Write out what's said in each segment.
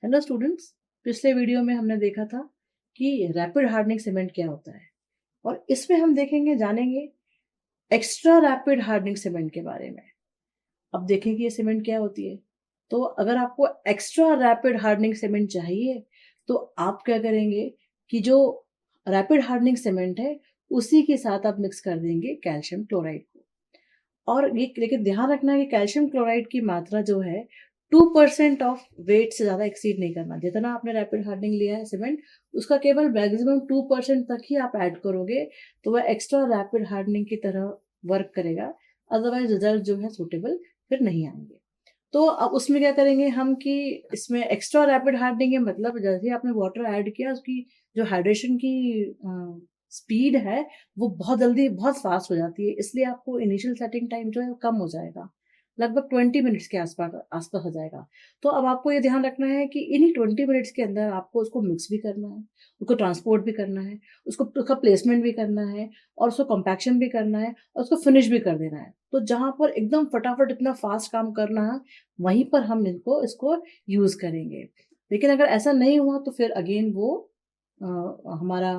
Hello students, पिछले video में हमने देखा था कि रैपिड हार्डनिंग सीमेंट क्या होता है और इसमें हम देखेंगे जानेंगे एक्स्ट्रा रैपिड हार्डनिंग सीमेंट के बारे में। अब देखें कि ये सीमेंट क्या होती है। तो अगर आपको एक्स्ट्रा रैपिड हार्डनिंग सीमेंट चाहिए तो आप क्या करेंगे कि जो रैपिड हार्डनिंग सीमेंट है उसी के साथ आप मिक्स कर देंगे कैल्शियम क्लोराइड को। और ये लेकिन ध्यान रखना है कि कैल्शियम क्लोराइड की मात्रा जो है 2% ऑफ वेट से ज़्यादा एक्सीड नहीं करना। जितना आपने रैपिड हार्डनिंग लिया है सीमेंट, उसका केवल मैक्सिमम 2% तक ही आप ऐड करोगे तो वह एक्स्ट्रा रैपिड हार्डनिंग की तरह वर्क करेगा। अदरवाइज रिजल्ट जो है सूटेबल फिर नहीं आएंगे। तो अब उसमें क्या करेंगे हम कि इसमें एक्स्ट्रा रैपिड हार्डनिंग है, मतलब जैसे ही आपने वाटर ऐड किया उसकी जो हाइड्रेशन की स्पीड है वो बहुत जल्दी बहुत फास्ट हो जाती है, इसलिए आपको इनिशियल सेटिंग टाइम जो है वो कम हो जाएगा, लगभग 20 मिनट्स के आसपास आसपास हो जाएगा। तो अब आपको ये ध्यान रखना है कि इन्हीं 20 मिनट्स के अंदर आपको उसको मिक्स भी करना है, उसको ट्रांसपोर्ट भी करना है, उसका प्लेसमेंट भी करना है और उसको कॉम्पैक्शन भी करना है और उसको फिनिश भी कर देना है। तो जहाँ पर एकदम फटाफट इतना फास्ट काम करना है वहीं पर हम इसको यूज करेंगे। लेकिन अगर ऐसा नहीं हुआ तो फिर अगेन वो हमारा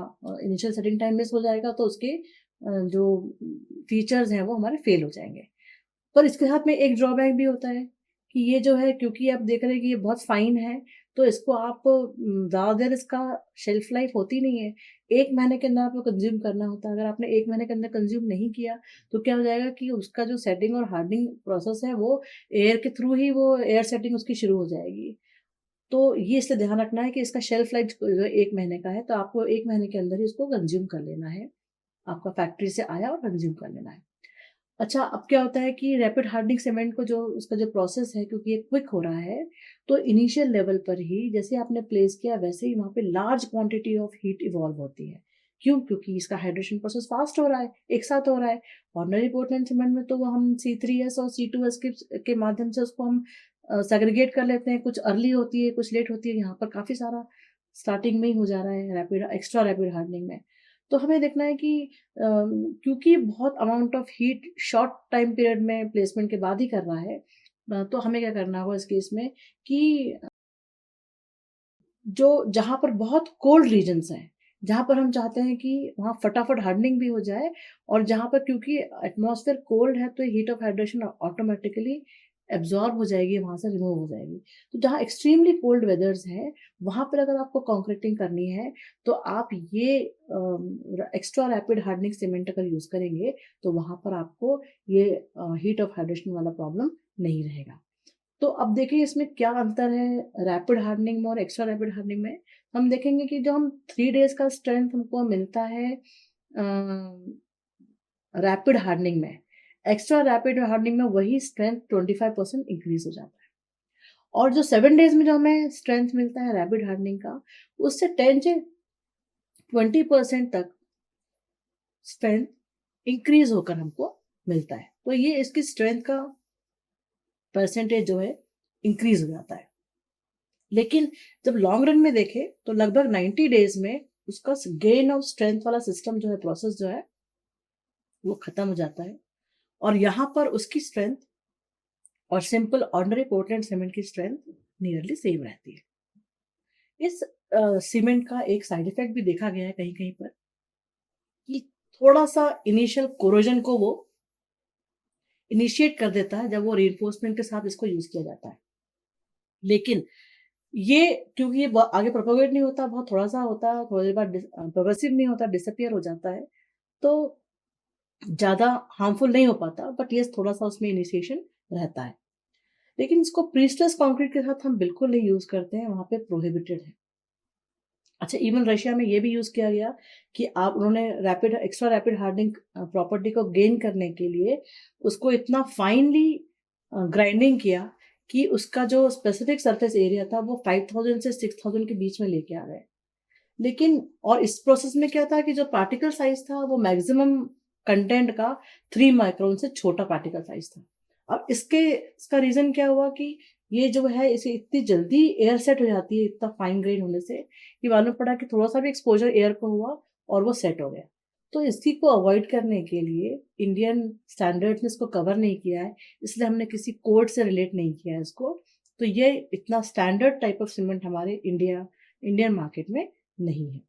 इनिशियल सेटिंग टाइम मिस हो जाएगा, तो उसके जो फीचर्स हैं वो हमारे फेल हो जाएंगे। पर इसके साथ में एक ड्रॉबैक भी होता है कि ये जो है, क्योंकि आप देख रहे हैं कि ये बहुत फाइन है, तो इसको आप ज़्यादा देर इसका शेल्फ लाइफ होती नहीं है। 1 महीने के अंदर आपको कंज़्यूम करना होता है। अगर आपने 1 महीने के अंदर कंज़्यूम नहीं किया, तो क्या हो जाएगा कि उसका जो सेटिंग और हार्डनिंग प्रोसेस है, वो एयर के थ्रू ही वो एयर सेटिंग उसकी शुरू हो जाएगी। तो ये इसलिए ध्यान रखना है कि इसका शेल्फ लाइफ जो 1 महीने का है, तो आपको 1 महीने के अंदर ही इसको कंज़्यूम कर लेना है। आपका फैक्ट्री से आया और कंज़्यूम कर लेना है। अच्छा, अब क्या होता है कि रैपिड हार्डनिंग सीमेंट को जो उसका जो प्रोसेस है, क्योंकि ये क्विक हो रहा है, तो इनिशियल लेवल पर ही जैसे आपने प्लेस किया वैसे ही वहाँ पे large quantity of heat evolve होती है। क्यों? क्योंकि इसका हाइड्रेशन प्रोसेस फास्ट हो रहा है, एक साथ हो रहा है। ऑर्डिनरी पोर्टलैंड सीमेंट में तो वो हम C3S और C2S के माध्यम से उसको हम सेग्रीगेट कर लेते हैं। कुछ अर्ली होती है, कुछ लेट होती है। यहाँ पर काफ़ी सारा स्टार्टिंग में ही हो जा रहा है रैपिड एक्स्ट्रा रैपिड हार्डनिंग में। तो हमें देखना है कि क्योंकि बहुत amount of heat short time period में प्लेसमेंट के बाद ही कर रहा है, तो हमें क्या करना होगा इस केस में कि जो जहाँ पर बहुत कोल्ड रीजन्स हैं, जहाँ पर हम चाहते हैं कि वहाँ फटाफट हार्डनिंग भी हो जाए, और जहाँ पर क्योंकि एटमॉस्फेयर कोल्ड है तो heat of hydration automatically absorb हो जाएगी, वहाँ से रिमूव हो जाएगी। तो जहाँ एक्सट्रीमली कोल्ड वेदर्स हैं, वहाँ पर अगर आपको कंक्रीटिंग करनी है तो आप ये एक्स्ट्रा रैपिड हार्डनिंग सीमेंट अगर यूज़ करेंगे तो वहाँ पर आपको ये हीट ऑफ हाइड्रेशन वाला प्रॉब्लम नहीं रहेगा। तो अब देखिए इसमें क्या अंतर है रैपिड हार्डनिंग में और एक्स्ट्रा रैपिड हार्डनिंग में। हम देखेंगे कि जो हम 3 डेज का स्ट्रेंथ हमको मिलता है रैपिड हार्डनिंग में, एक्स्ट्रा रैपिड हार्डनिंग में वही स्ट्रेंथ 25% इंक्रीज हो जाता है। और जो 7 डेज में जो हमें स्ट्रेंथ मिलता है रैपिड हार्डनिंग का, उससे 10 से 20% तक स्ट्रेंथ इंक्रीज होकर हमको मिलता है। तो ये इसकी स्ट्रेंथ का परसेंटेज जो है इंक्रीज हो जाता है। लेकिन जब लॉन्ग रन में देखें तो लगभग 90 डेज में उसका गेन ऑफ स्ट्रेंथ वाला सिस्टम जो है, प्रोसेस जो है, वो खत्म हो जाता है। और यहाँ पर उसकी स्ट्रेंथ और सिंपल ऑर्डिनरी पोर्टलैंड सीमेंट की स्ट्रेंथ नियरली सेम रहती है। इस सीमेंट का एक साइड इफेक्ट भी देखा गया है कहीं कहीं पर कि थोड़ा सा इनिशियल कोरोजन को वो इनिशिएट कर देता है जब वो रीइंफोर्समेंट के साथ इसको यूज किया जाता है। लेकिन ये क्योंकि ये आगे प्रोपोगेट नहीं होता, बहुत थोड़ा सा होता है, थोड़ी देर बाद प्रोग्रेसिव नहीं होता, डिसअपियर हो जाता है, तो ज़्यादा हार्मफुल नहीं हो पाता, बट ये थोड़ा सा उसमें इनिशिएशन रहता है। लेकिन इसको प्रीस्टर्स कंक्रीट के साथ हम बिल्कुल नहीं यूज करते हैं, वहां पे प्रोहिबिटेड है। अच्छा, इवन रशिया में ये भी यूज किया गया कि आप उन्होंने rapid extra rapid hardening property को गेन करने के लिए उसको इतना फाइनली ग्राइंडिंग किया कि उसका जो स्पेसिफिक सरफेस एरिया था वो 5000 से 6000 के बीच में लेके आ गए। लेकिन और इस प्रोसेस में क्या था कि जो पार्टिकल साइज था वो मैक्सिमम कंटेंट का 3 माइक्रोन से छोटा पार्टिकल साइज था। अब इसका रीजन क्या हुआ कि ये जो है इसे इतनी जल्दी एयर सेट हो जाती है इतना फाइन ग्रेन होने से, कि मालूम पड़ा कि थोड़ा सा भी एक्सपोजर एयर को हुआ और वो सेट हो गया। तो इसी को अवॉइड करने के लिए इंडियन स्टैंडर्ड्स ने इसको कवर नहीं किया है, इसलिए हमने किसी कोड से रिलेट नहीं किया है इसको। तो ये इतना स्टैंडर्ड टाइप ऑफ सीमेंट हमारे इंडियन मार्केट में नहीं है।